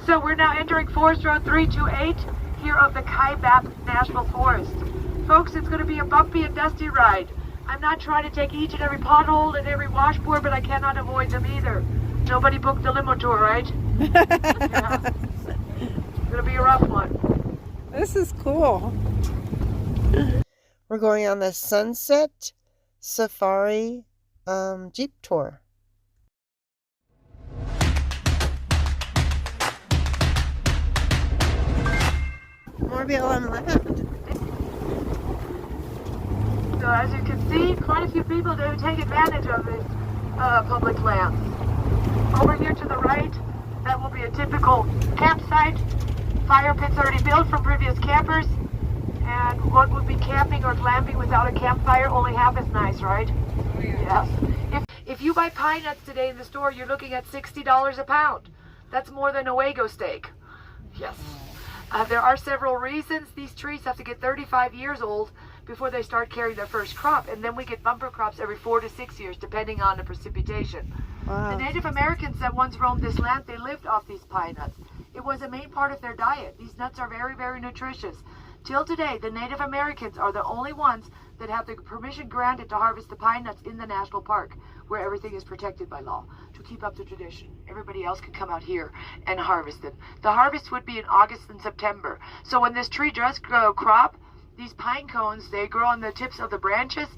So we're now entering Forest Road 328 here of the Kaibab National Forest. Folks, it's going to be a bumpy and dusty ride. I'm not trying to take each and every pothole and every washboard, but I cannot avoid them either. Nobody booked the limo tour, right? Yeah. It's going to be a rough one. This is cool. We're going on the Sunset Safari Jeep tour. More BLM land. So as you can see, quite a few people do take advantage of this public lands. Over here to the right, that will be a typical campsite. Fire pits already built from previous campers. And what would be camping or glamping without a campfire? Only half as nice, right? Oh, yeah. Yes. If you buy pine nuts today in the store, you're looking at $60 a pound. That's more than a Wago steak. Yes. There are several reasons. These trees have to get 35 years old before they start carrying their first crop, and then we get bumper crops every 4 to 6 years depending on the precipitation. Wow. The Native Americans that once roamed this land, they lived off these pine nuts. It was a main part of their diet. These nuts are very, very nutritious. Till today, the Native Americans are the only ones that have the permission granted to harvest the pine nuts in the national park, where everything is protected by law, to keep up the tradition. Everybody else can come out here and harvest them. The harvest would be in August and September. So when this tree does grow crop, these pine cones, they grow on the tips of the branches,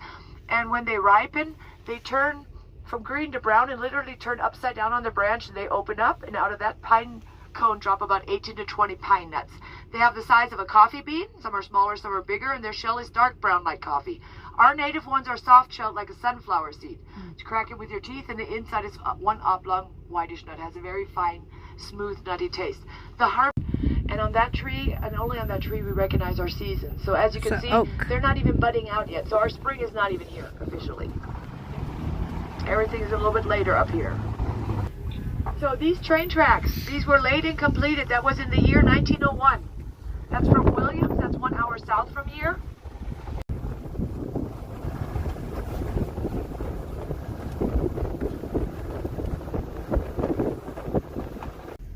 and when they ripen, they turn from green to brown and literally turn upside down on the branch, and they open up, and out of that pine cone drop about 18 to 20 pine nuts. They have the size of a coffee bean. Some are smaller, some are bigger, and their shell is dark brown like coffee. Our native ones are soft shelled like a sunflower seed. To crack it with your teeth, and the inside is one oblong whitish nut. It has a very fine, smooth, nutty taste. And on that tree, and only on that tree, we recognize our seasons. So as you can see, oak. they're not even budding out yet. So our spring is not even here officially. Everything is a little bit later up here. So these train tracks, these were laid and completed. That was in the year 1901. That's from Williams. That's 1 hour south from here.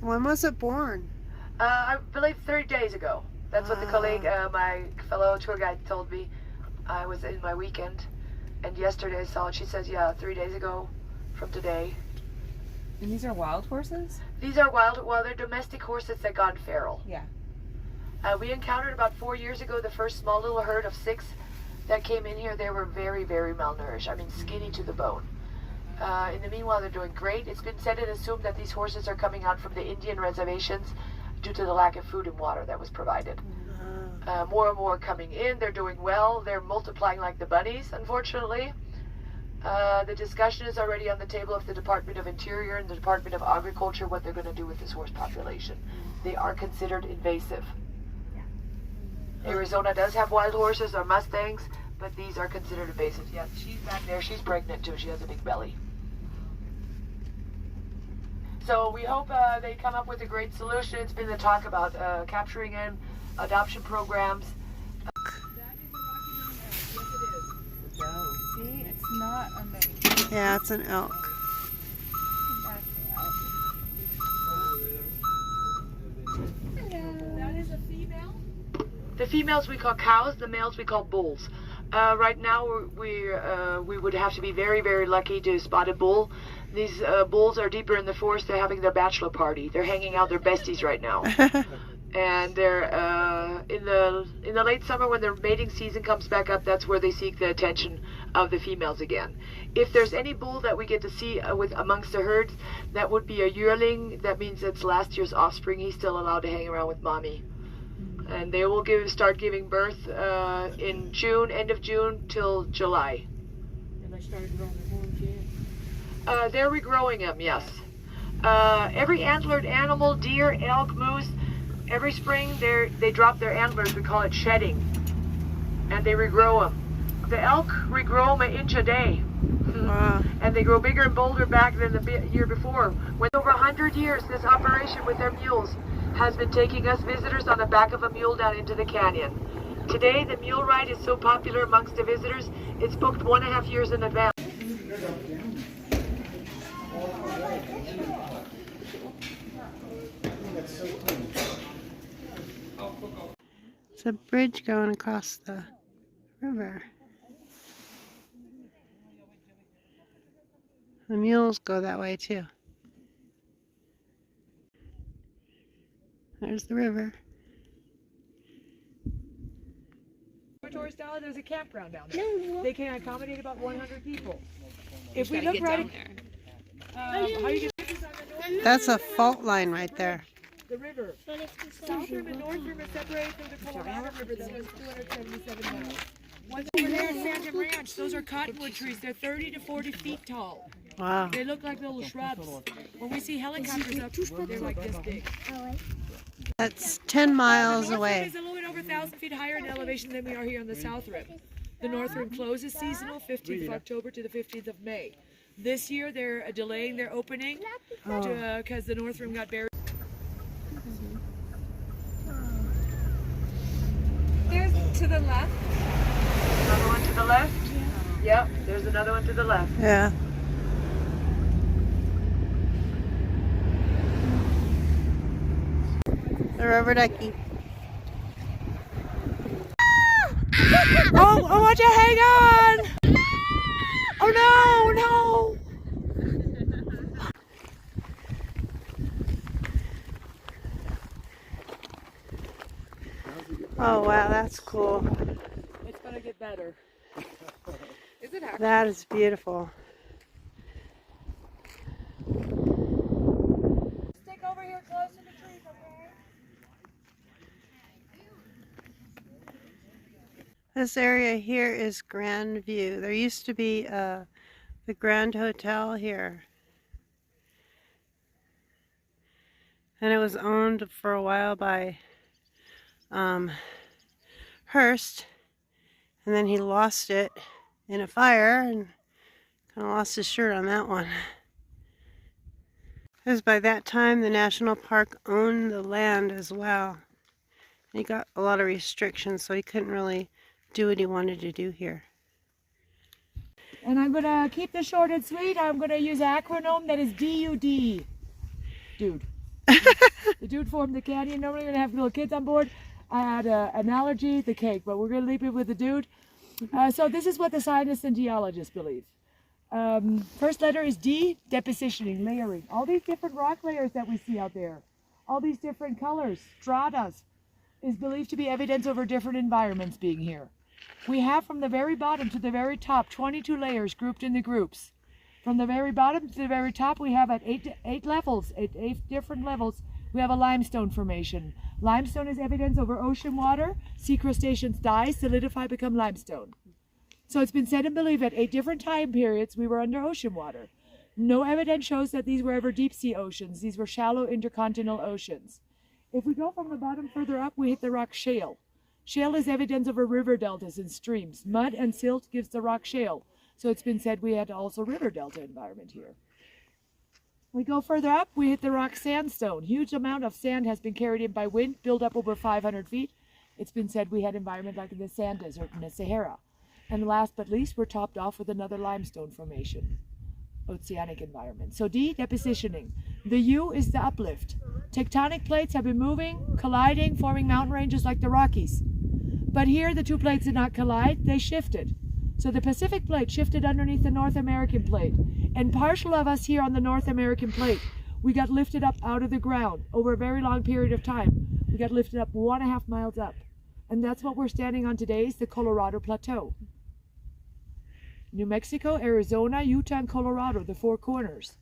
When was it born? I believe 30 days ago. That's what the colleague, my fellow tour guide told me. I was in my weekend, and yesterday I saw it. She says, yeah, 3 days ago from today. And these are wild horses? These are wild, well, they're domestic horses that gone feral. Yeah. We encountered about 4 years ago the first small little herd of 6 that came in here. They were very, very malnourished. I mean, skinny to the bone. In the meanwhile, they're doing great. It's been said and assumed that these horses are coming out from the Indian reservations due to the lack of food and water that was provided. More and more coming in. They're doing well. They're multiplying like the bunnies, unfortunately. The discussion is already on the table of the Department of Interior and the Department of Agriculture what they're going to do with this horse population. They are considered invasive. Arizona does have wild horses or Mustangs, but these are considered invasive. Yeah, she's back there. She's pregnant too. She has a big belly. So we hope they come up with a great solution. It's been the talk about capturing them, adoption programs. See, it's not a mate. Yeah, it's an elk. That is a female. The females we call cows, the males we call bulls. Right now we would have to be very, very lucky to spot a bull. These bulls are deeper in the forest. They're having their bachelor party. They're hanging out their besties right now. And they're in the late summer when their mating season comes back up. That's where they seek the attention of the females again. If there's any bull that we get to see with amongst the herds, that would be a yearling. That means it's last year's offspring. He's still allowed to hang around with mommy. And they will start giving birth in June, end of June till July. And they started growing their horns yet? They're regrowing them, yes. Every antlered animal, deer, elk, moose, every spring they drop their antlers. We call it shedding, and they regrow them. The elk regrow them an inch a day. Wow. And they grow bigger and bolder back than the year before. When over 100 years, this operation with their mules has been taking us visitors on the back of a mule down into the canyon. Today, the mule ride is so popular amongst the visitors, it's booked 1.5 years in advance. That's so It's a bridge going across the river. The mules go that way too. There's the river. Tourist style, there's a campground down there. They can accommodate about 100 people. If we look right how you get this on the north, That's a fault line right there. the river. South Rim and North Rim is separated from the Colorado River that is 277 miles. Once over there at Phantom Ranch, those are cottonwood trees. They're 30 to 40 feet tall. Wow. They look like little shrubs. When we see helicopters up, they're like this big. That's 10 miles The North Rim away. is a little bit over 1,000 feet higher in elevation than we are here on the South Rim. The North Rim closes seasonal 15th of October to the 15th of May. This year they're delaying their opening because the North Rim got buried. There's to the left. Another one to the left? Yep, there's another one to the left. Yeah. The rubber ducky. Oh, I want you to hang on! Oh no, no! Oh wow, that's cool. It's gonna get better. Is it actually? That is beautiful. Stick over here close to the trees, okay? This area here is Grand View. There used to be the Grand Hotel here. And it was owned for a while by Hearst. And then he lost it in a fire and kind of lost his shirt on that one. Because by that time the national park owned the land as well. He got a lot of restrictions, so he couldn't really do what he wanted to do here. And I'm gonna keep this short and sweet. I'm gonna use an acronym that is DUD. Dude. The dude formed the canyon. Normally we're gonna have little kids on board. I had an allergy, the cake, but we're gonna leave it with the dude. So this is what the scientists and geologists believe. First letter is D, depositioning, layering. All these different rock layers that we see out there, all these different colors, stratas, is believed to be evidence over different environments being here. We have from the very bottom to the very top 22 layers grouped into groups. From the very bottom to the very top we have at eight different levels, we have a limestone formation. Limestone is evidence over ocean water. Sea crustaceans die, solidify, become limestone. So it's been said and believed at 8 different time periods we were under ocean water. No evidence shows that these were ever deep sea oceans. These were shallow intercontinental oceans. If we go from the bottom further up, we hit the rock shale. Shale is evidence over river deltas and streams. Mud and silt gives the rock shale. So it's been said we had also river delta environment here. We go further up, we hit the rock sandstone. Huge amount of sand has been carried in by wind, built up over 500 feet. It's been said we had environment like in the sand desert in the Sahara. And last but least, we're topped off with another limestone formation, oceanic environment. So D, depositioning. The U is the uplift. Tectonic plates have been moving, colliding, forming mountain ranges like the Rockies. But here the two plates did not collide, they shifted. So the Pacific plate shifted underneath the North American plate. And partial of us here on the North American plate, we got lifted up out of the ground over a very long period of time. We got lifted up 1.5 miles up. And that's what we're standing on today, is the Colorado Plateau. New Mexico, Arizona, Utah, and Colorado, the 4 corners.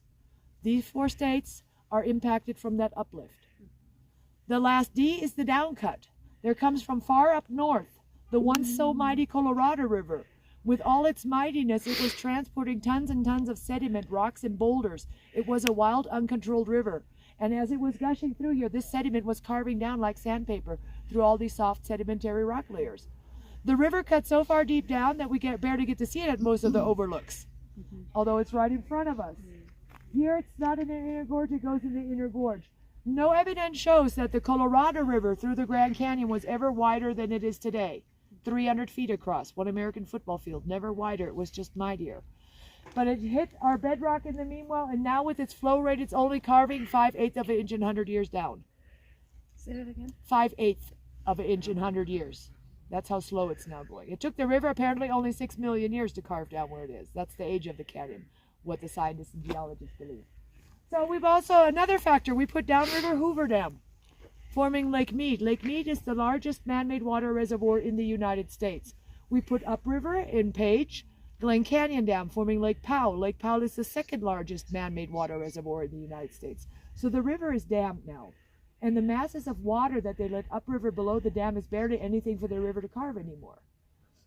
These 4 states are impacted from that uplift. The last D is the downcut. There comes from far up north, the once so mighty Colorado River. With all its mightiness, it was transporting tons and tons of sediment, rocks, and boulders. It was a wild, uncontrolled river. And as it was gushing through here, this sediment was carving down like sandpaper through all these soft sedimentary rock layers. The river cut so far deep down that we barely get to see it at most of the overlooks, although it's right in front of us. Here it's not in the inner gorge, it goes in the inner gorge. No evidence shows that the Colorado River through the Grand Canyon was ever wider than it is today. 300 feet across, one American football field, never wider, it was just mightier. But it hit our bedrock in the meanwhile, and now with its flow rate, it's only carving 5/8 of an inch in 100 years down. Say that again. 5/8 of an inch in 100 years. That's how slow it's now going. It took the river apparently only 6 million years to carve down where it is. That's the age of the canyon, what the scientists and geologists believe. So we've also, another factor, we put downriver Hoover Dam, forming Lake Mead. Lake Mead is the largest man-made water reservoir in the United States. We put upriver in Page, Glen Canyon Dam, forming Lake Powell. Lake Powell is the second largest man-made water reservoir in the United States. So the river is dammed now. And the masses of water that they let upriver below the dam is barely anything for the river to carve anymore.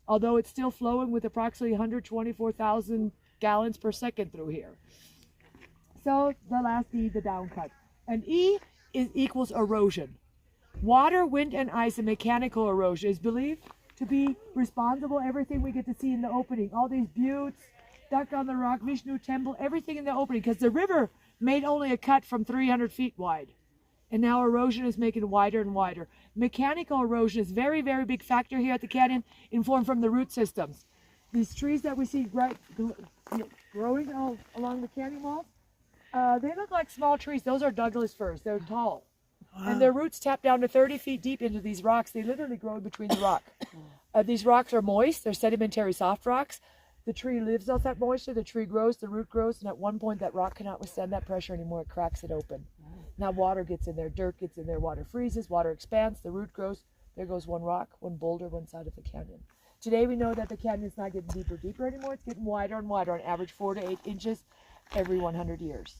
Although it's still flowing with approximately 124,000 gallons per second through here. So the last E, the downcut. And E equals erosion. Water, wind, and ice and mechanical erosion is believed to be responsible. Everything we get to see in the opening, all these buttes, Duck on the Rock, Vishnu Temple, everything in the opening, because the river made only a cut from 300 feet wide. And now erosion is making it wider and wider. Mechanical erosion is a very, very big factor here at the canyon, informed from the root systems. These trees that we see growing all along the canyon walls, they look like small trees. Those are Douglas firs. They're tall. Wow. And their roots tap down to 30 feet deep into these rocks. They literally grow in between the rock. These rocks are moist. They're sedimentary soft rocks. The tree lives off that moisture. The tree grows, the root grows, and at one point that rock cannot withstand that pressure anymore. It cracks it open. Now water gets in there, dirt gets in there, water freezes, water expands, the root grows. There goes one rock, one boulder, one side of the canyon. Today we know that the canyon's not getting deeper, deeper anymore. It's getting wider and wider, on average 4 to 8 inches every 100 years.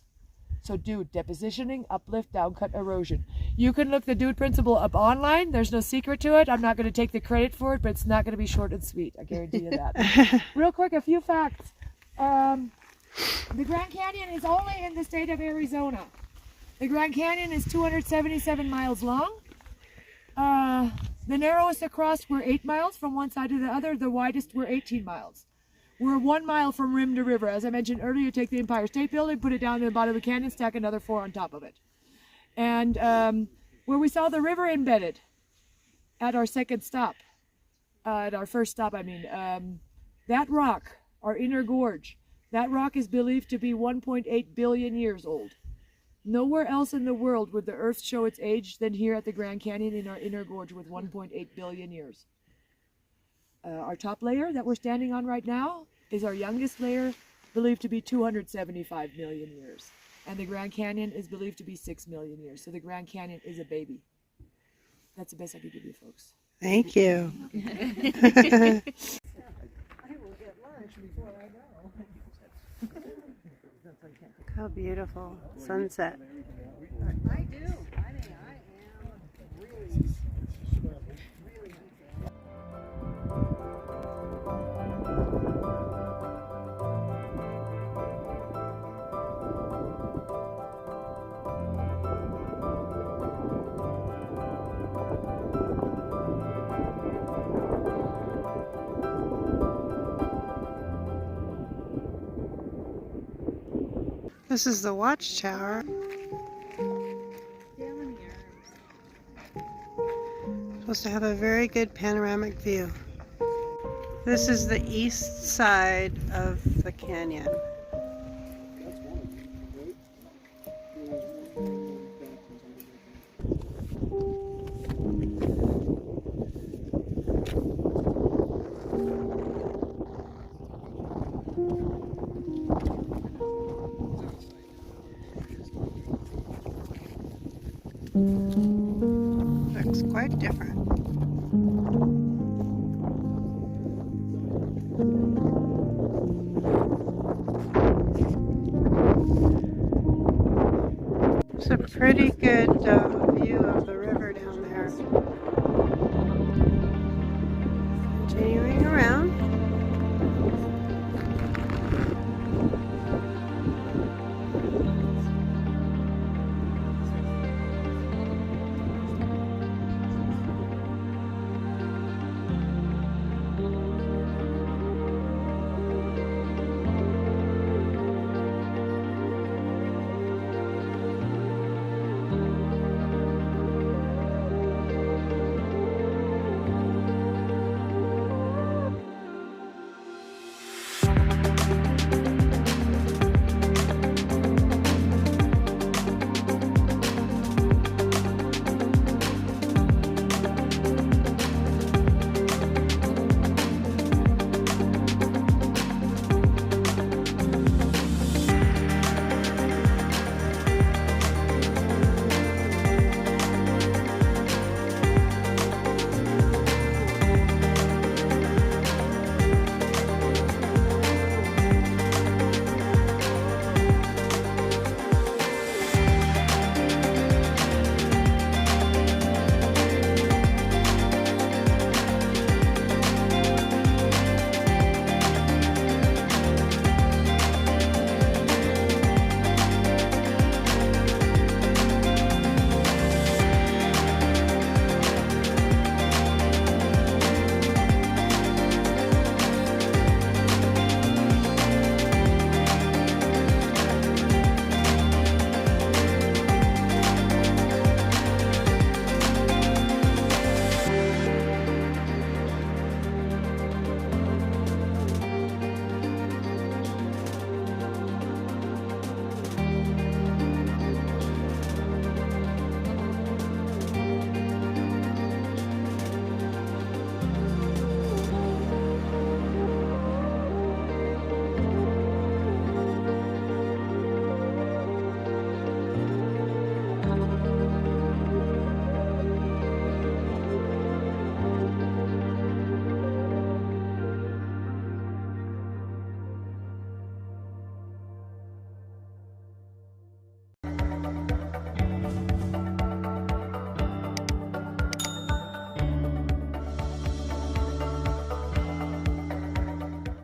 So dude, depositioning, uplift, downcut, erosion. You can look the dude principle up online. There's no secret to it. I'm not going to take the credit for it, but it's not going to be short and sweet. I guarantee you that. Real quick, a few facts. The Grand Canyon is only in the state of Arizona. The Grand Canyon is 277 miles long. The narrowest across were 8 miles from one side to the other. The widest were 18 miles. We're 1 mile from rim to river. As I mentioned earlier, take the Empire State Building, put it down to the bottom of the canyon, stack another 4 on top of it. And where we saw the river embedded at our second stop, at our first stop, I mean, that rock, our inner gorge, that rock is believed to be 1.8 billion years old. Nowhere else in the world would the Earth show its age than here at the Grand Canyon in our inner gorge with 1.8 billion years. Our top layer that we're standing on right now is our youngest layer, believed to be 275 million years. And the Grand Canyon is believed to be 6 million years. So the Grand Canyon is a baby. That's the best I could give you, folks. Thank you. I will get lunch before I go. Look how beautiful. Sunset. I do. I mean, I am really This is the watchtower. Supposed to have a very good panoramic view. This is the east side of the canyon. Looks quite different. It's a pretty good